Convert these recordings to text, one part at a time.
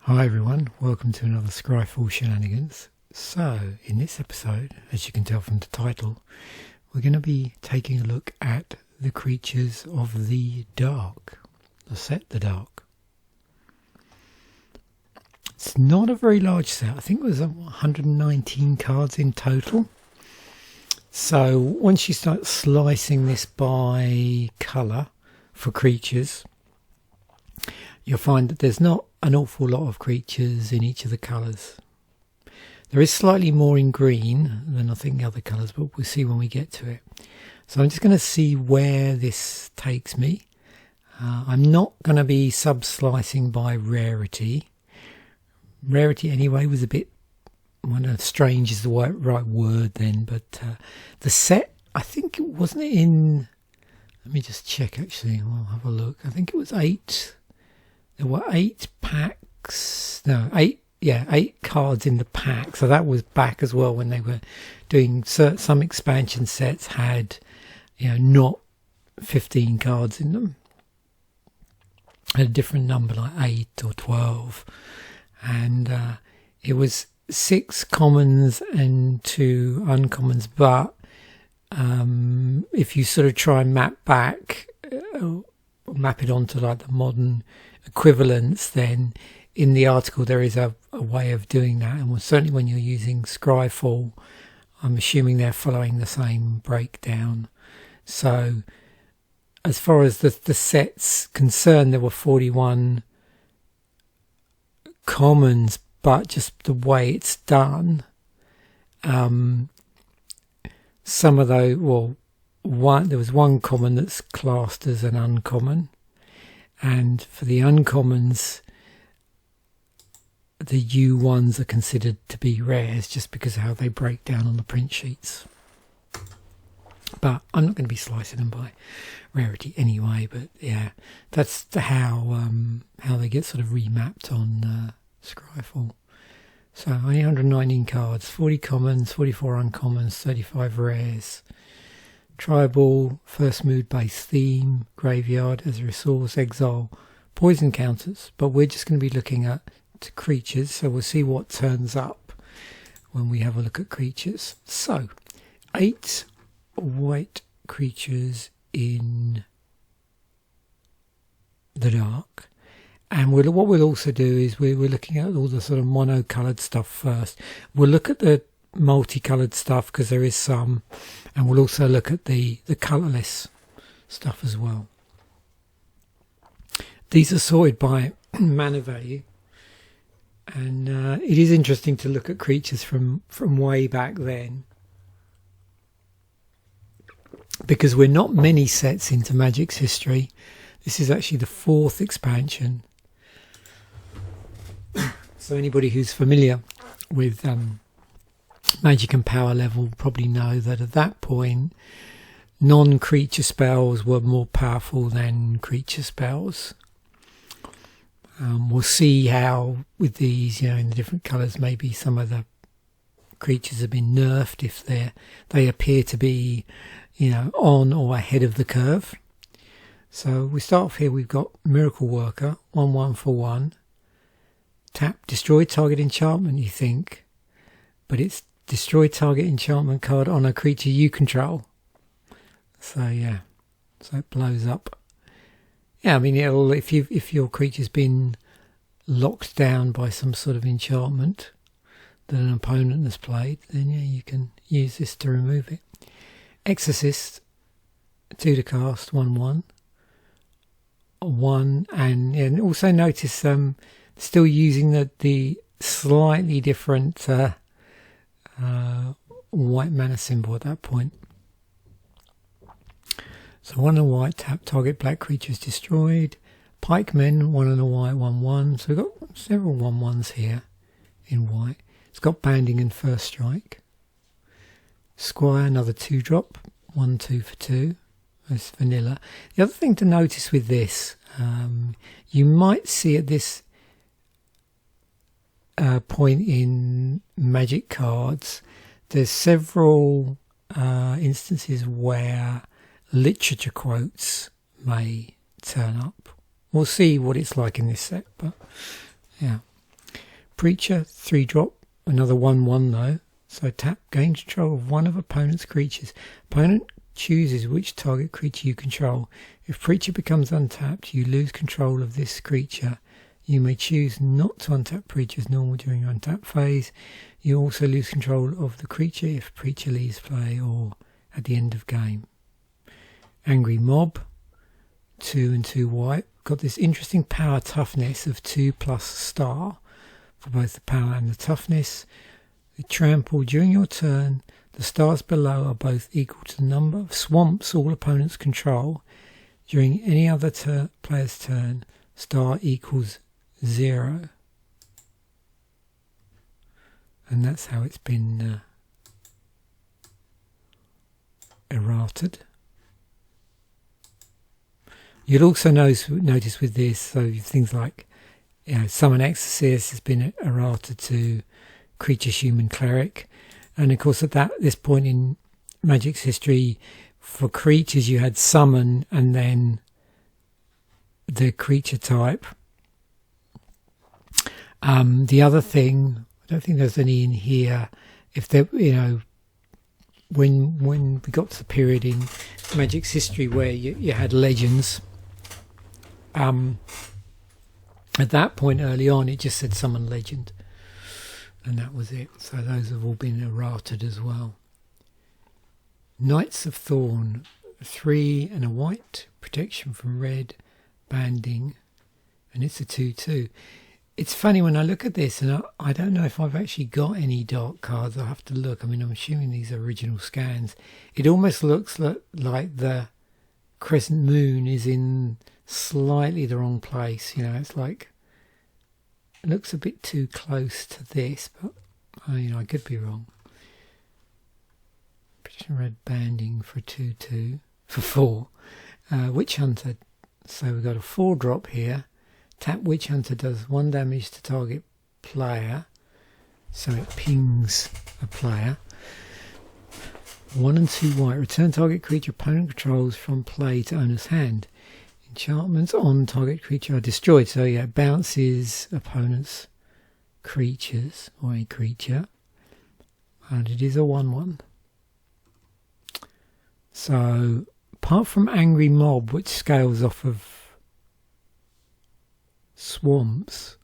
Hi everyone, welcome to another Scryfall Shenanigans. So, in this episode, as you can tell from the title, we're going to be taking a look at the creatures of the dark, the set The Dark. It's not a very large set, I think it was 119 cards in total. So, once you start slicing this by colour for creatures, you'll find that there's not an awful lot of creatures in each of the colours. There is slightly more in green than I think the other colours, but we'll see when we get to it. So I'm just going to see where this takes me. I'm not going to be sub-slicing by rarity. Rarity anyway was a bit, I don't know if strange is the right word then, but the set, I think it wasn't in, let me just check actually, I'll have a look. I think it was 8. There were 8 packs, no, 8 cards in the pack. So that was back as well when they were doing some expansion sets had, not 15 cards in them. Had a different number like 8 or 12. And it was 6 commons and 2 uncommons. But if you sort of try and map it onto like the modern equivalents, then in the article there is a way of doing that, and certainly when you're using Scryfall, I'm assuming they're following the same breakdown. So as far as the set's concerned, there were 41 commons, but just the way it's done, some of those, there was one common that's classed as an uncommon. And for the uncommons, the U1s are considered to be rares just because of how they break down on the print sheets. But I'm not going to be slicing them by rarity anyway. But yeah, that's how they get sort of remapped on Scryfall. So only 119 cards, 40 commons, 44 uncommons, 35 rares. Tribal, first mood-based theme, graveyard as a resource, exile, poison counters. But we're just going to be looking at creatures, so we'll see what turns up when we have a look at creatures. So, 8 white creatures in the dark. And what we'll also do is we're looking at all the sort of mono-coloured stuff first. We'll look at the multicoloured stuff because there is some, and we'll also look at the colourless stuff as well. These are sorted by mana value, and it is interesting to look at creatures from way back then, because we're not many sets into Magic's history. This is actually the 4th expansion. So anybody who's familiar with Magic and Power level probably know that at that point non-creature spells were more powerful than creature spells. We'll see how with these, in the different colours, maybe some of the creatures have been nerfed if they appear to be on or ahead of the curve. So we start off here. We've got Miracle Worker, 1/1 for 1. Tap, destroy target enchantment, you think, but it's destroy target enchantment card on a creature you control. So yeah, so it blows up. Yeah, I mean, it'll if your creature's been locked down by some sort of enchantment that an opponent has played, then yeah, you can use this to remove it. Exorcist, 2 to cast, 1/1, 1, and also notice still using the slightly different white mana symbol at that point. So 1 and a white, tap, target black creature is destroyed. Pikemen, 1 and a white, 1/1. So we've got several 1/1s here in white. It's got banding and first strike. Squire, another 2-drop, 1/2 for 2. That's vanilla. The other thing to notice with this, you might see at this point in Magic cards, there's several instances where literature quotes may turn up. We'll see what it's like in this set, but yeah. Preacher, 3-drop, another 1/1 though. So tap, gain control of one of opponent's creatures. Opponent chooses which target creature you control. If Preacher becomes untapped, you lose control of this creature. You may choose not to untap Preacher as normal during your untap phase. You also lose control of the creature if Preacher leaves play or at the end of game. Angry Mob, 2 and 2 white. Got this interesting power toughness of 2+ star for both the power and the toughness. Trample, during your turn, the stars below are both equal to the number of swamps all opponents control. During any other player's turn, star equals 0. And that's how it's been errated. You'll also notice with this, so things like, Summon Exorcist has been errated to Creature Human Cleric. And of course at this point in Magic's history, for creatures you had Summon and then the creature type. The other thing, I don't think there's any in here, if there, when we got to the period in Magic's history where you had legends, at that point early on it just said Summon Legend, and that was it. So those have all been errated as well. Knights of Thorn, 3 and a white, protection from red, banding, and it's a 2/2. It's funny when I look at this, and I don't know if I've actually got any dark cards. I'll have to look. I mean, I'm assuming these are original scans. It almost looks like the crescent moon is in slightly the wrong place. It's like, it looks a bit too close to this, but I could be wrong. Red banding for 2/2 for 4. Witch Hunter. So we've got a 4-drop here. Tap Witch Hunter, does 1 damage to target player, so it pings a player. 1 and 2 white. Return target creature opponent controls from play to owner's hand. Enchantments on target creature are destroyed. So it bounces opponent's creatures or a creature, and it is a 1/1. So apart from Angry Mob, which scales off of swamps,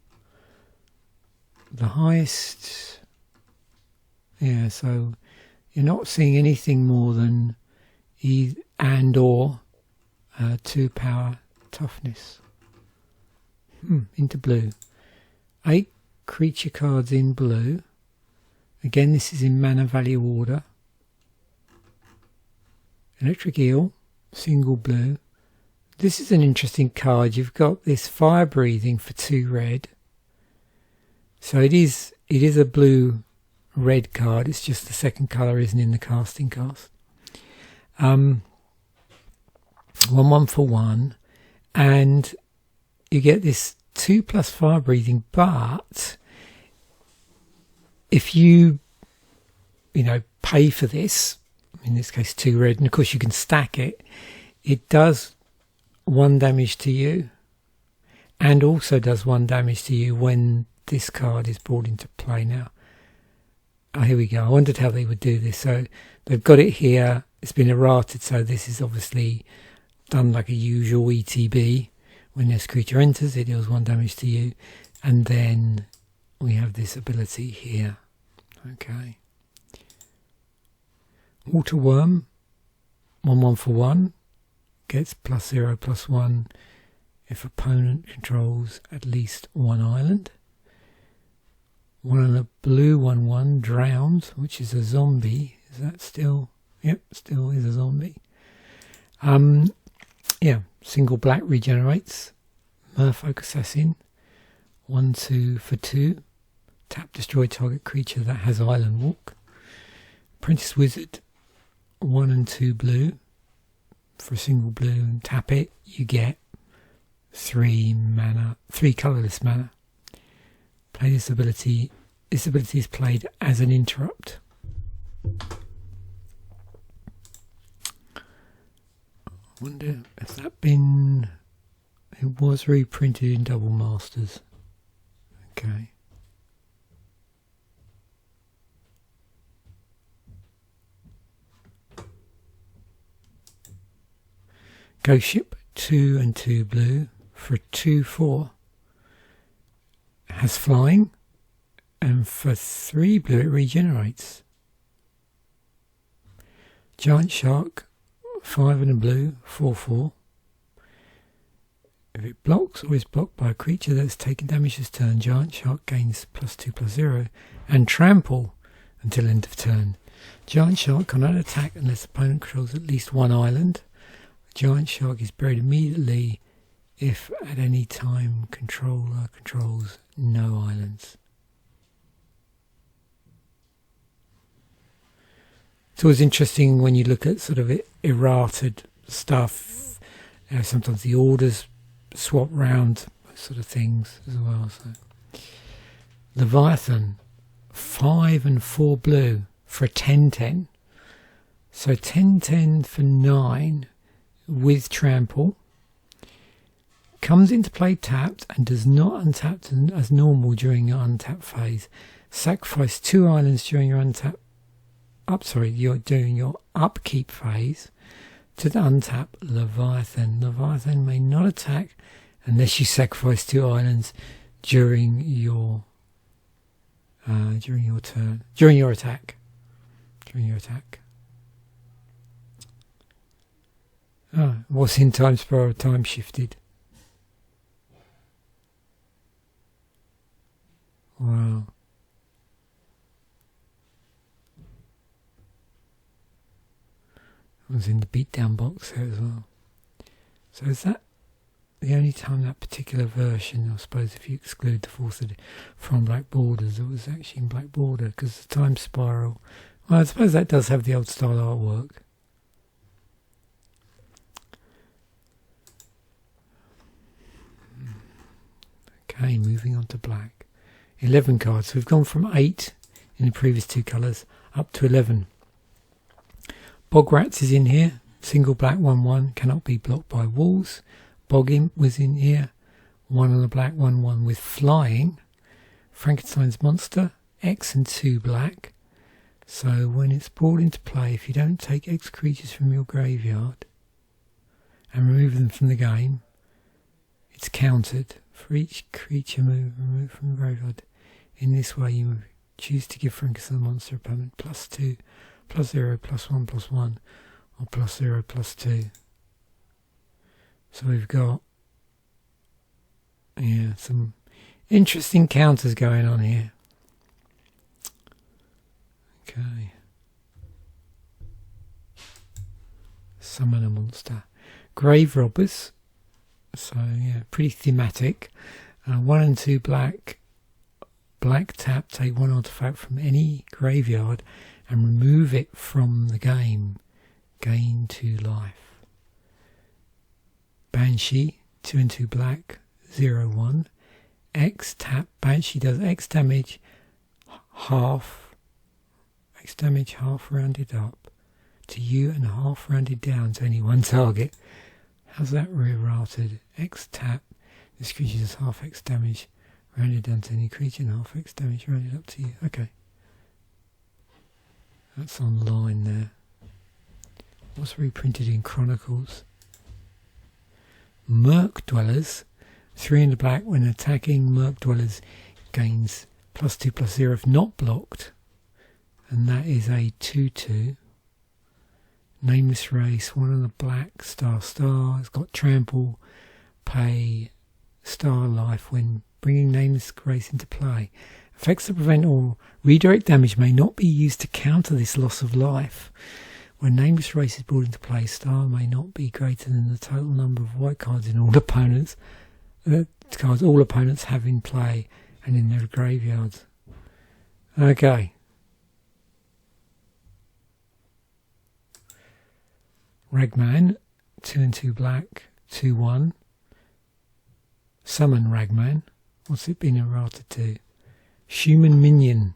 the highest, so you're not seeing anything more than or 2 power toughness. Into blue. 8 creature cards in blue. Again, this is in mana value order. Electric Eel, single blue. This is an interesting card. You've got this fire breathing for 2 red. So it is a blue red card. It's just the second colour isn't in the casting cast. 1/1 for 1, and you get this 2+ fire breathing, but if you pay for this, in this case 2 red, and of course you can stack it, it does 1 damage to you, and also does 1 damage to you when this card is brought into play. Now, here we go. I wondered how they would do this. So they've got it here. It's been errated, so this is obviously done like a usual ETB. When this creature enters, it deals 1 damage to you, and then we have this ability here. Okay. Water Worm, 1/1 for 1, gets +0/+1 if opponent controls at least 1 island. 1 and a blue 1/1, Drowned, which is a zombie. Is that still? Yep, still is a zombie. Single black regenerates. Merfolk Assassin, 1/2 for 2. Tap, destroy target creature that has Island Walk. Apprentice Wizard, 1 and 2 blue for a single blue, and tap it, you get 3 mana, 3 colourless mana. Play this ability. This ability is played as an interrupt. I wonder if that been... It was reprinted in Double Masters. Okay. Ghost Ship, 2 and 2 blue for 2/4. Has flying, and for 3 blue it regenerates. Giant Shark, 5 and a blue, 4/4. If it blocks or is blocked by a creature that's taken damage this turn, Giant Shark gains +2/+0 and trample until end of turn. Giant Shark cannot attack unless the opponent controls at least one island. Giant Shark is buried immediately if at any time controller controls no islands. It's always interesting when you look at sort of errated stuff. Sometimes the orders swap round, sort of things as well. So Leviathan, 5 and 4 blue for a 10/10. So 10/10 for 9 with trample. Comes into play tapped and does not untap as normal during your untap phase. Sacrifice 2 islands during your you're doing your upkeep phase to the untap Leviathan. Leviathan may not attack unless you sacrifice 2 islands during your turn, during your attack. What's in time spiral? Time shifted. Wow. It was in the beatdown box there as well. So is that the only time that particular version, I suppose if you exclude the fourth from Black Borders, it was actually in Black Border, because the time spiral, well, I suppose that does have the old style artwork. Okay, moving on to black. 11 cards. So we've gone from 8 in the previous 2 colours up to 11. Bog Rats is in here. Single black 1/1. Cannot be blocked by walls. Bog Imp was in here. 1 on the black 1/1 with flying. Frankenstein's Monster. X and 2 black. So when it's brought into play, if you don't take X creatures from your graveyard and remove them from the game, it's countered. For each creature removed from the graveyard in this way, you choose to give Frankenstein Monster opponent +2, +0, +1, +1, or +0, +2. So we've got some interesting counters going on here. Okay. Summon a monster. Grave Robbers. So pretty thematic. 1 and 2 black. Black tap, take 1 artifact from any graveyard and remove it from the game. Gain 2 life. Banshee, 2 and 2 black, 0/1. X tap, Banshee does X damage, half rounded up to you and half rounded down to any one target. How's that rerouted? X tap, this creature does half X damage rounded down to any creature and half X damage rounded up to you. Okay. That's online there. What's reprinted in Chronicles? Murk Dwellers, 3 in the black. When attacking, Murk Dwellers gains +2/+0 if not blocked. And that is a 2/2. Nameless Race, 1 on the black, star. It's got trample, pay, star life when bringing Nameless Race into play. Effects that prevent or redirect damage may not be used to counter this loss of life. When Nameless Race is brought into play, star may not be greater than the total number of white cards in all opponents have in play and in their graveyards. Okay. Ragman, 2 and 2 black, 2/1. Summon Ragman. What's it been errated to? Human Minion.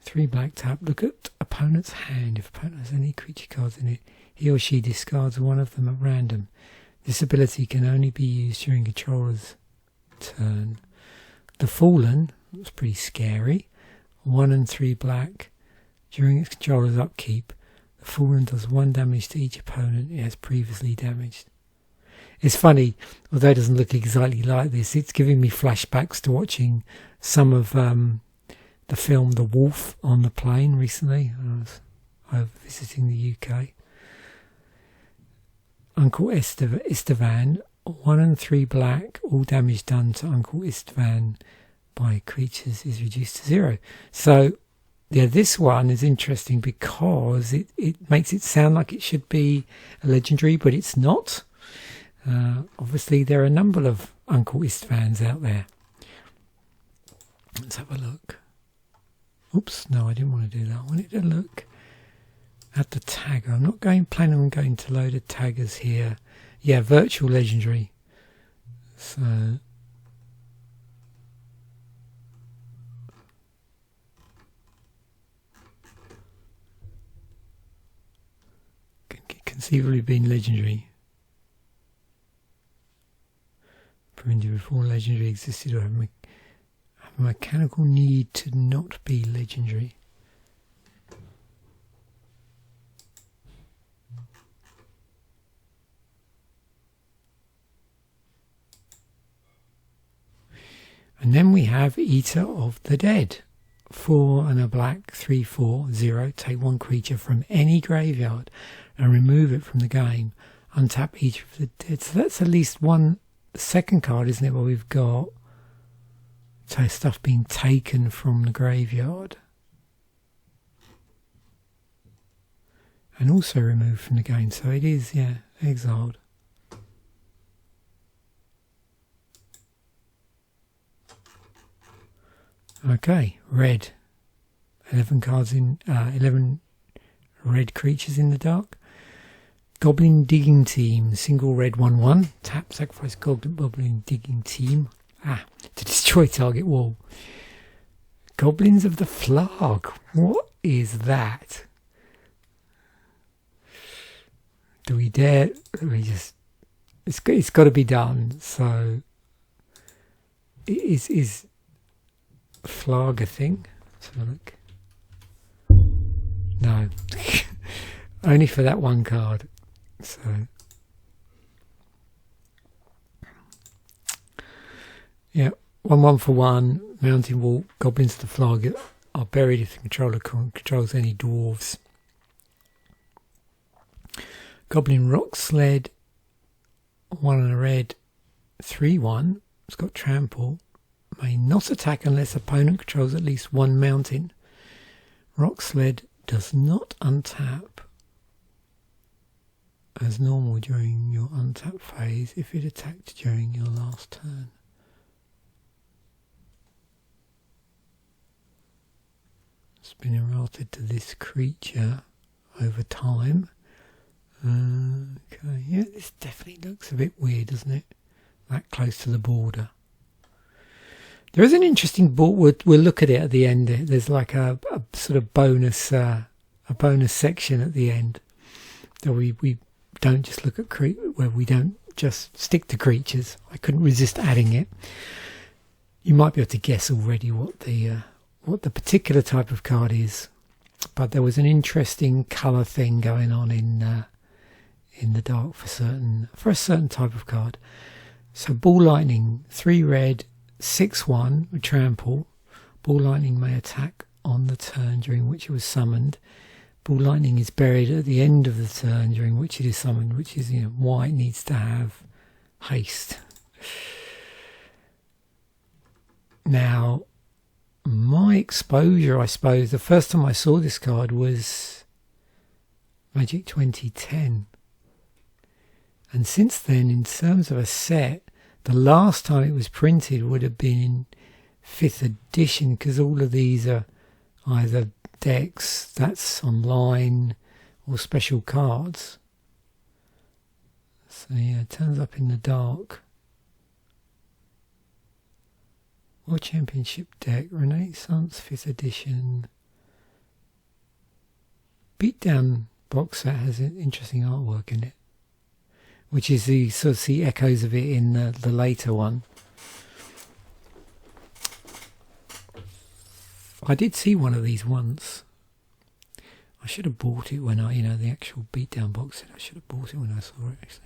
3 black tap. Look at opponent's hand. If opponent has any creature cards in it, he or she discards 1 of them at random. This ability can only be used during controller's turn. The Fallen. That's pretty scary. 1 and 3 black. During its controller's upkeep, The Fallen does 1 damage to each opponent it has previously damaged. It's funny, although it doesn't look exactly like this, it's giving me flashbacks to watching some of the film The Wolf on the plane recently. I was over visiting the UK. Uncle Istvan, 1 and 3 black, all damage done to Uncle Istvan by creatures is reduced to 0. So, yeah, this one is interesting because it makes it sound like it should be a legendary, but it's not. Obviously, there are a number of Uncle Istvans out there. Let's have a look. Oops, no, I didn't want to do that. I wanted to look at the tagger. I'm not planning on going to load of taggers here. Yeah, virtual legendary. So conceivably been legendary. Before legendary existed or have a mechanical need to not be legendary. And then we have Eater of the Dead. 4 and a black, 3/4/0. Take 1 creature from any graveyard and remove it from the game. Untap Eater of the Dead. So that's at least one second card, isn't it? Where we've got stuff being taken from the graveyard and also removed from the game. So it is, yeah, exiled. Okay, red. 11 cards in 11 red creatures in the dark. Goblin Digging Team, single red 1/1. Tap, sacrifice Goblin Digging Team. To destroy target wall. Goblins of the Flag. What is that? Do we dare? We just. It's got to be done. So, is Flag a thing? Let's have a look. No, only for that one card. So, yeah, 1/1 for 1. Mountain Walk. Goblins of the Flag are buried if the controller controls any dwarves. Goblin Rock Sled. 1 and a red. 3/1. It's got trample. May not attack unless opponent controls at least 1 mountain. Rock Sled does not untap as normal during your untap phase if it attacked during your last turn. It's been errated to this creature over time. Okay, yeah, this definitely looks a bit weird, doesn't it? That close to the border. There is an interesting board. We'll look at it at the end. There's like a sort of bonus section at the end that we don't just look at where we don't just stick to creatures. I couldn't resist adding it. You might be able to guess already what the particular type of card is, but there was an interesting colour thing going on in the dark for a certain type of card. So Ball Lightning, 3 red. 6/1 with trample. Ball Lightning may attack on the turn during which it was summoned. Ball Lightning is buried at the end of the turn during which it is summoned, which is why it needs to have haste. Now, my exposure, I suppose, the first time I saw this card was Magic 2010. And since then, in terms of a set, the last time it was printed would have been in 5th edition, because all of these are either decks that's online or special cards. So yeah, it turns up in the dark. World Championship deck, Renaissance 5th edition. Beatdown box set has an interesting artwork in it, which is the sort of see echoes of it in the later one. I did see one of these once. I should have bought it when I, the actual beatdown box set. I should have bought it when I saw it, actually.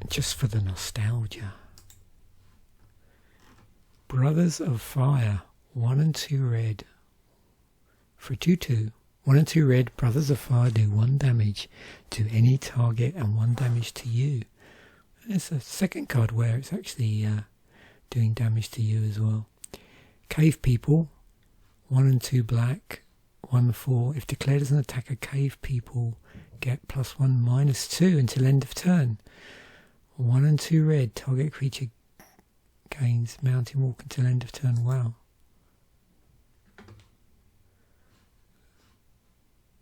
Just for the nostalgia. Brothers of Fire, 1 and 2 red. For 2/2, 1 and 2 red, Brothers of Fire do 1 damage to any target and 1 damage to you. There's a second card where it's actually doing damage to you as well. Cave People, 1 and 2 black, 1/4. If declared as an attacker, Cave People get +1, -2 until end of turn. 1 and 2 red, target creature gains Mountain Walk until end of turn. Wow.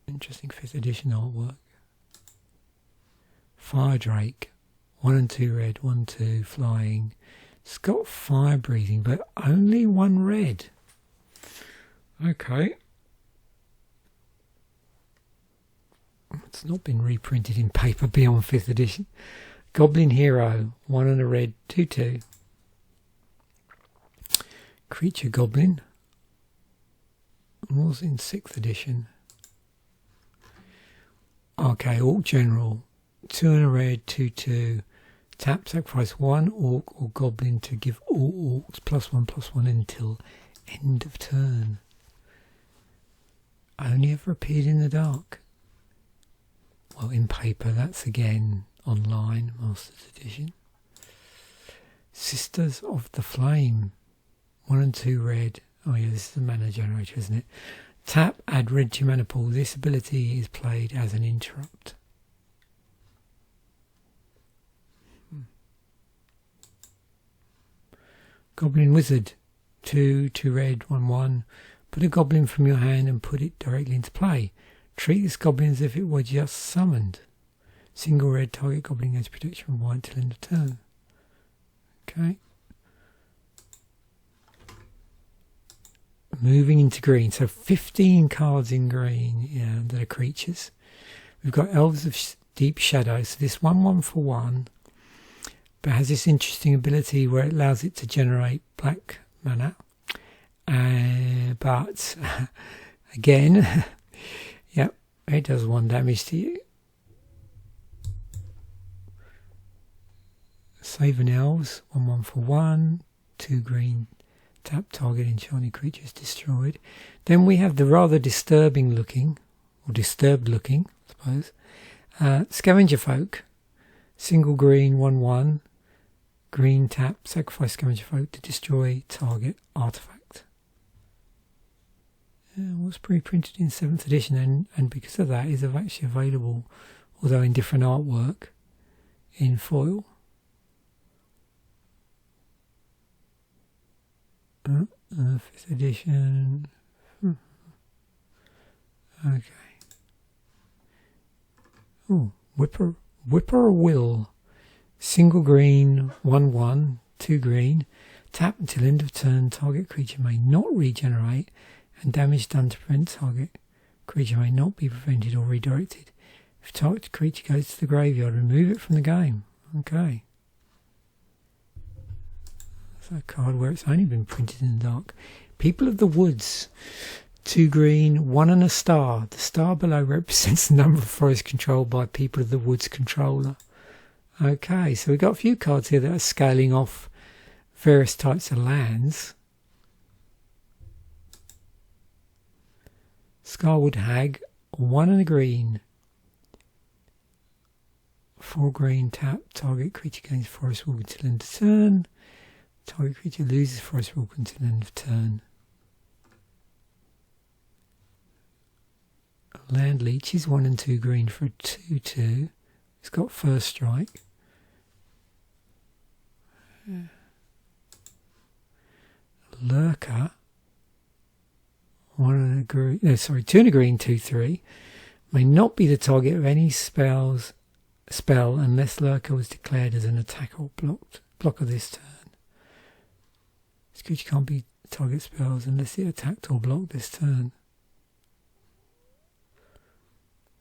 Interesting 5th edition artwork. Fire Drake, 1 and 2 red, 1/2 flying. It's got fire breathing, but only 1 red. Okay. It's not been reprinted in paper beyond 5th edition. Goblin Hero, 1 and a red, 2/2. Creature Goblin was in 6th edition. Okay, Orc General, 2 and a red, 2/2. Tap, sacrifice 1 Orc or Goblin to give all Orcs +1/+1 until end of turn. Only ever appeared in the dark. Well, in paper, that's again online, Masters Edition. Sisters of the Flame, 1 and 2 red. Oh yeah, this is a mana generator, isn't it? Tap, add red to mana pool. This ability is played as an interrupt. Goblin Wizard, 2 red, 1/1. Put a goblin from your hand and put it directly into play. Treat this goblin as if it were just summoned. Single red, target goblin gains protection from white till end of turn. Okay. Moving into green, so 15 cards in green, yeah, that are creatures. We've got Elves of Deep Shadow, so this 1/1 for 1, but has this interesting ability where it allows it to generate black mana. But again, yep, it does 1 damage to you. Saving Elves, 1/1 for 1, 2 green. Tap, target enchanted creature is destroyed. Then we have the rather disturbing looking, or disturbed looking, I suppose. Scavenger Folk. Single green, 1/1. Green tap, sacrifice Scavenger Folk to destroy target artifact. It was pre-printed in 7th edition, and because of that is actually available, although in different artwork, in foil. 5th edition. Okay. Oh, Whippoorwill. Single green, 1/1, 2 green. Tap until end of turn. Target creature may not regenerate, and damage done to prevent target creature may not be prevented or redirected. If target creature goes to the graveyard, remove it from the game. Okay. A card where it's only been printed in the dark. People of the Woods, 2 green, 1 and a star. The star below represents the number of forests controlled by People of the Woods controller. Okay, so we've got a few cards here that are scaling off various types of lands. Scarwood Hag, 1 and a green. 4 green, tap, target creature gains forest walk until end of turn. Target creature loses forest walk until end of turn. Land Leech is 1 and 2 green for a 2/2. It's got first strike. Lurker, 1 and a green, no, sorry, 2 and a green, 2/3. May not be the target of any spell unless Lurker was declared as an attack or blocker this turn. This creature can't be target spells unless it attacked or blocked this turn.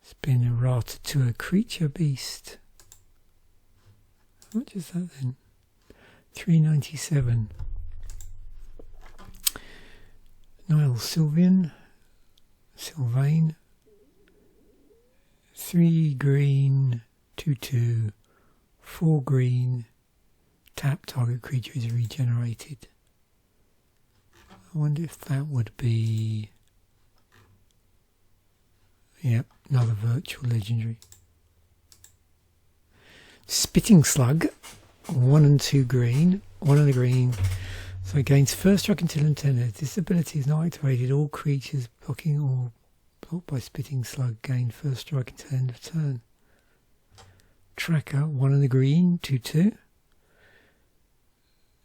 It's been errata to a creature beast. How much is that then? 397. Niall Sylvain, 3 green, 2/2, 4 green, tap, target creature is regenerated. I wonder if that would be... Yep, another virtual legendary. Spitting Slug, 1 and 2 green, 1 and a green. So it gains first strike until end of turn. If this ability is not activated, all creatures blocking or blocked by Spitting Slug gain first strike until end of turn. Tracker, 1 and a green, 2/2.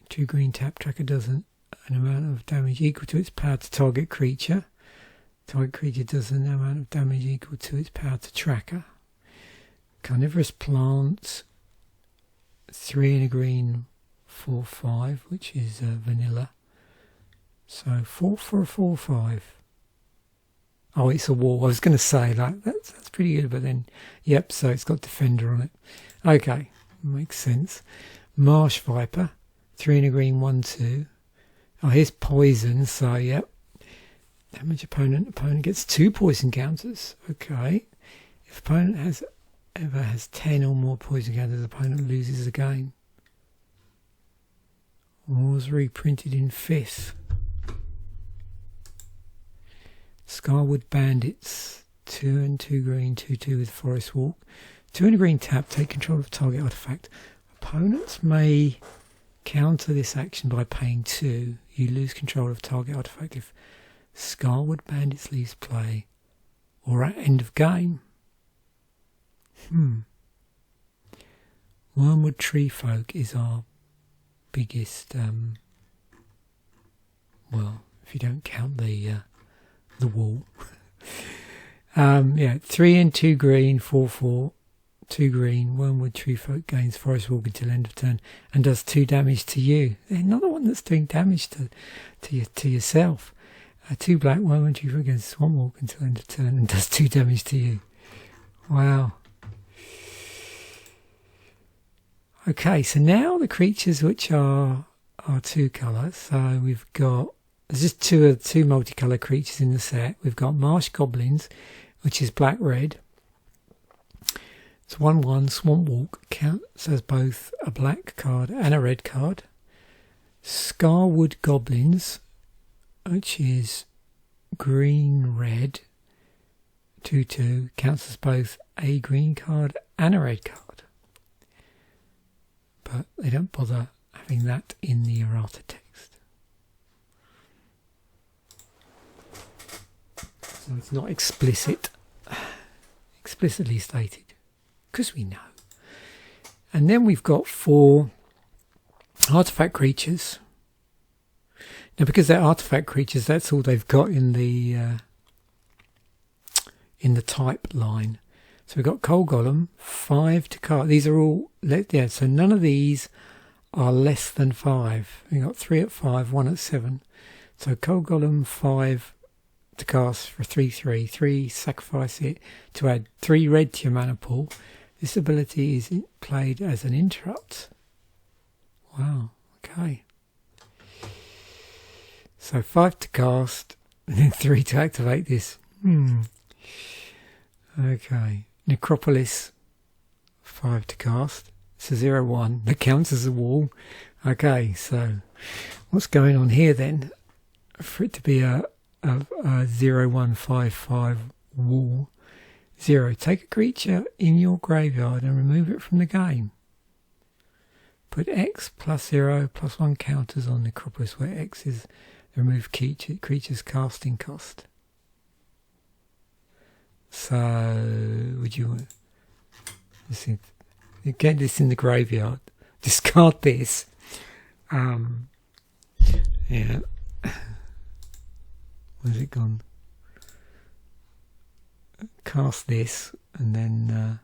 2 green tap. Tracker does an amount of damage equal to its power to target creature. Target creature does an amount of damage equal to its power to tracker. Carnivorous plant, 3 and a green, 4/5, which is vanilla. So 4 for a 4/5. Oh, it's a wall. I was going to say that's pretty good, but then yep. So it's got defender on it. Okay, makes sense. Marsh Viper, 3 and a green, 1/2. Oh, here's poison. So yep. Damage opponent. Opponent gets 2 poison counters. Okay. If opponent ever has 10 or more poison counters, opponent loses the game. Was reprinted in 5th. Scarwood Bandits, 2 and 2 green, 2/2 with Forest Walk. 2 and a green tap, take control of target artifact. Opponents may counter this action by paying 2. You lose control of target artifact if Scarwood Bandits leaves play or at end of game. Wormwood Tree Folk is our biggest, well, if you don't count the wall. Yeah, 3 and 2 green, 4/4, 2 green. Wormwood Tree Folk gains Forest Walk until end of turn and does 2 damage to you. Another one that's doing damage to yourself. 2 black. Wormwood Tree Folk gains Swamp Walk until end of turn and does 2 damage to you. Wow. Okay, so now the creatures which are 2 colour. So we've got, there's just two multicolour creatures in the set. We've got Marsh Goblins, which is black-red. It's 1/1, Swamp Walk, counts as both a black card and a red card. Scarwood Goblins, which is green-red, 2/2, counts as both a green card and a red card. But they don't bother having that in the errata text. So it's not explicitly stated, because we know. And then we've got 4 artifact creatures. Now, because they're artifact creatures, that's all they've got in the type line. So we've got Coal Golem, 5 to cast. These are all, yeah, so none of these are less than 5. We've got 3 at 5, 1 at 7. So Coal Golem, 5 to cast for 3/3. 3, sacrifice it to add 3 red to your mana pool. This ability is played as an interrupt. Wow, okay. So 5 to cast, and then 3 to activate this. Okay. Necropolis, 5 to cast. It's a 0/1 that counts as a wall. Okay, so what's going on here then? For it to be a 0/1/5/5 wall. 0. Take a creature in your graveyard and remove it from the game. Put X +0 +1 counters on Necropolis, where X is the removed creature's casting cost. So, would you get this in the graveyard? Discard this. Yeah. Where's it gone? Cast this and then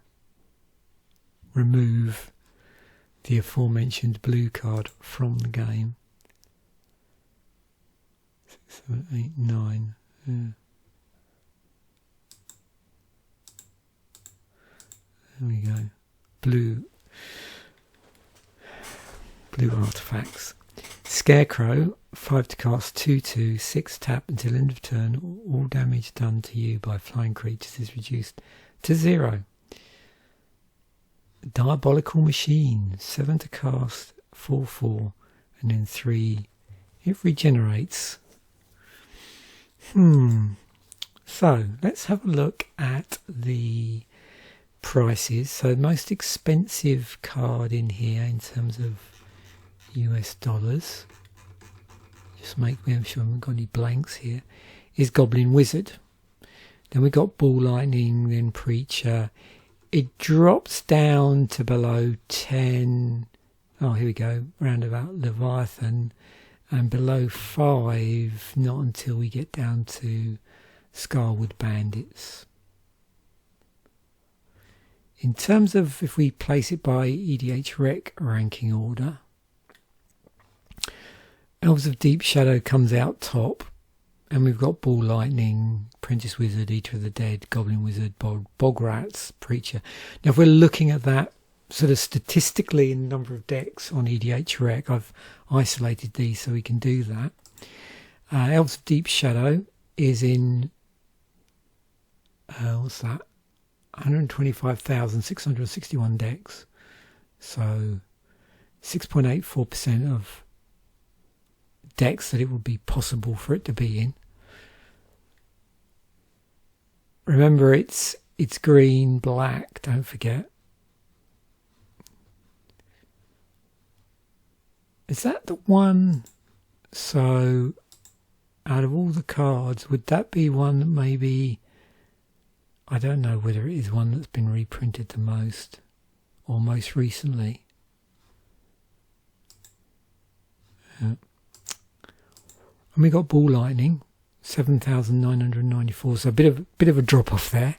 remove the aforementioned blue card from the game. 6, 7, 8, 9. Yeah. There we go. Blue artifacts. Scarecrow, 5 to cast, 2/2, 6 tap until end of turn. All damage done to you by flying creatures is reduced to 0. Diabolical Machine, 7 to cast, 4/4, and then 3. It regenerates. So let's have a look at the prices. So the most expensive card in here in terms of US dollars, just make sure I haven't got any blanks here, is Goblin Wizard. Then we got Ball Lightning, then Preacher. It drops down to below 10. Oh, here we go, round about Leviathan, and below 5 not until we get down to Scarwood Bandits. In terms of if we place it by EDHRec ranking order, Elves of Deep Shadow comes out top, and we've got Ball Lightning, Apprentice Wizard, Eater of the Dead, Goblin Wizard, Bog Rats, Preacher. Now if we're looking at that sort of statistically in the number of decks on EDHRec, I've isolated these so we can do that. Elves of Deep Shadow is in, what's that? 125,661 decks. So 6.84% of decks that it would be possible for it to be in. Remember, it's green, black, don't forget. Is that the one? So out of all the cards, would that be one that maybe, I don't know whether it is one that's been reprinted the most or most recently. Yeah. And we got Ball Lightning, 7,994, so a bit of a drop off there.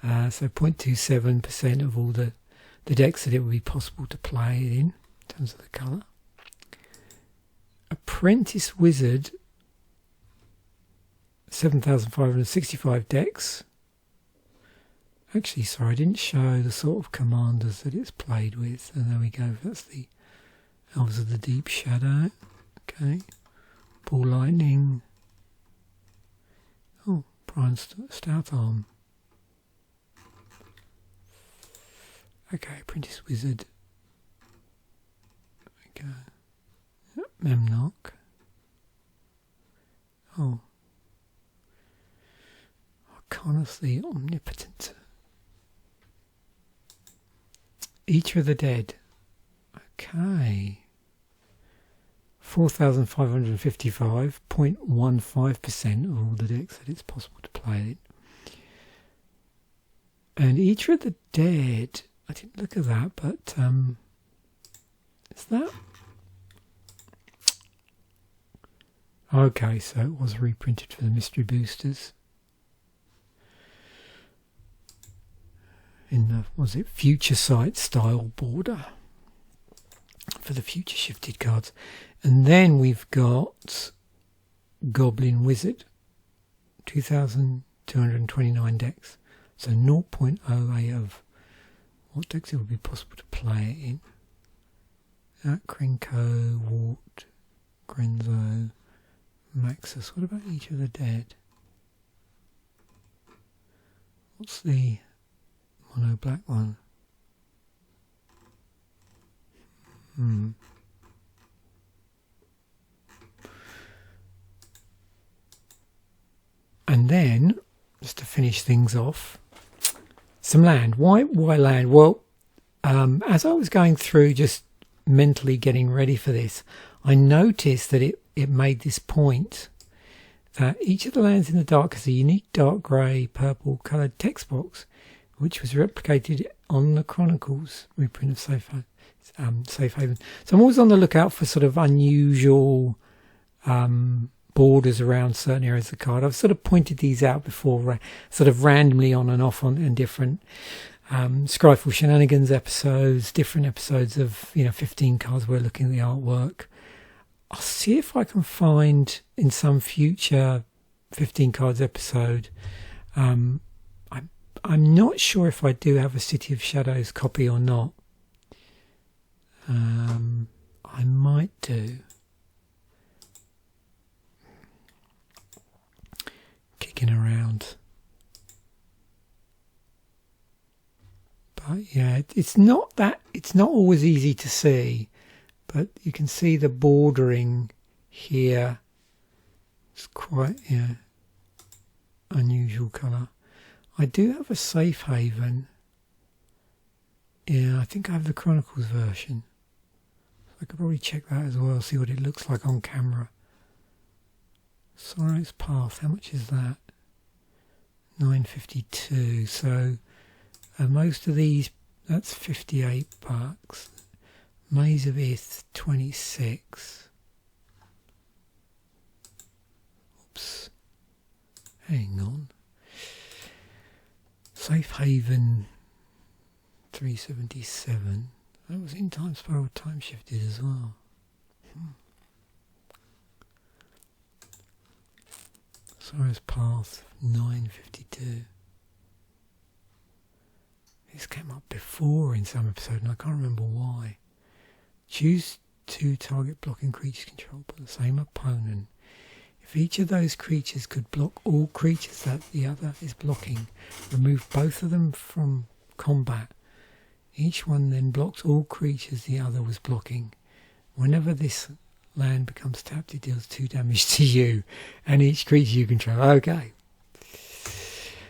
So 0.27% of all the decks that it would be possible to play it in terms of the colour. Apprentice Wizard, 7,565 decks. Actually, sorry, I didn't show the sort of commanders that it's played with. And there we go, that's the Elves of the Deep Shadow. Okay. Ball Lightning. Oh, Brian Stout Arm. Okay, Apprentice Wizard. There we go. Memnock. Oh. Arcanus the Omnipotent. Eater of the Dead. Okay. 4,555, 0.15% of all the decks that it's possible to play in. And Eater of the Dead, I didn't look at that, but is that? Okay, so it was reprinted for the mystery boosters. In the, was it Future Sight style border for the future shifted cards. And then we've got Goblin Wizard, 2,229 decks. So 0.08 of what decks it would be possible to play it in. Krenko, Wart, Grenzo, Maxus. What about Eater of the Dead? What's the mono black one? And then, just to finish things off, some land. Why land? Well, as I was going through just mentally getting ready for this, I noticed that it made this point that each of the lands in the dark has a unique dark grey, purple coloured text box, which was replicated on the Chronicles reprint of Safe Haven. So I'm always on the lookout for sort of unusual borders around certain areas of the card. I've sort of pointed these out before, sort of randomly on and off in different Scryfall Shenanigans episodes, different episodes of 15 cards where we're looking at the artwork. I'll see if I can find in some future 15 cards episode. I'm not sure if I do have a City of Shadows copy or not. I might do. it's not always easy to see, but you can see the bordering here. It's quite unusual colour. I do have a Safe Haven. Yeah, I think I have the Chronicles version. I could probably check that as well, see what it looks like on camera. Sorrow's Path, how much is that? $9.52. So most of these, that's $58. Maze of Ith, 26. Oops. Hang on. Safe Haven, 377. That was in Time Spiral time shifted as well. Sorrow's Path, 9.52. This came up before in some episode and I can't remember why. Choose 2 target blocking creatures controlled by the same opponent. If each of those creatures could block all creatures that the other is blocking, remove both of them from combat. Each one then blocks all creatures the other was blocking. Whenever this land becomes tapped, it deals 2 damage to you and each creature you control. Okay.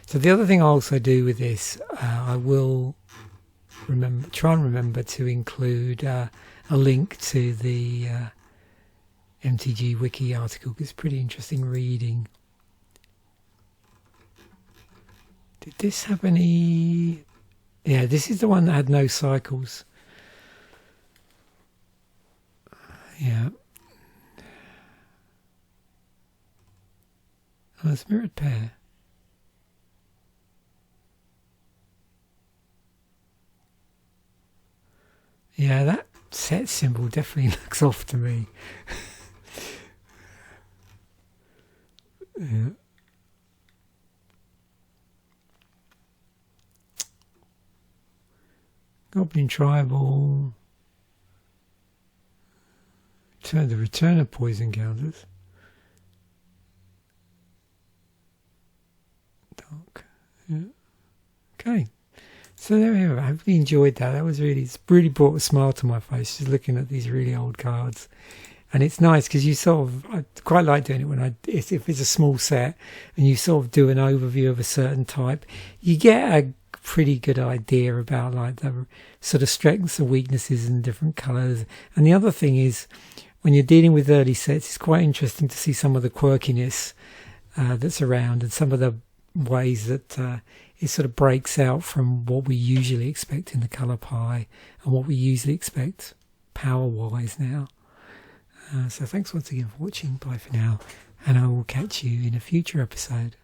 So the other thing I also do with this, I will try and remember to include a link to the MTG Wiki article. It's pretty interesting reading. Did this have any... Yeah, this is the one that had no cycles. Yeah. Oh, it's Mirrored Pair. Yeah, that set symbol definitely looks off to me. Yeah. Goblin Tribal. The return of poison counters. Dark. Yeah. Okay. So there we have it. I hope you enjoyed that. That was it's really brought a smile to my face just looking at these really old cards. And it's nice because you I quite like doing it when if it's a small set and you sort of do an overview of a certain type, you get a pretty good idea about like the sort of strengths and weaknesses in different colours. And the other thing is, when you're dealing with early sets, it's quite interesting to see some of the quirkiness that's around and some of the ways that it sort of breaks out from what we usually expect in the colour pie and what we usually expect power-wise now. So thanks once again for watching. Bye for now, and I will catch you in a future episode.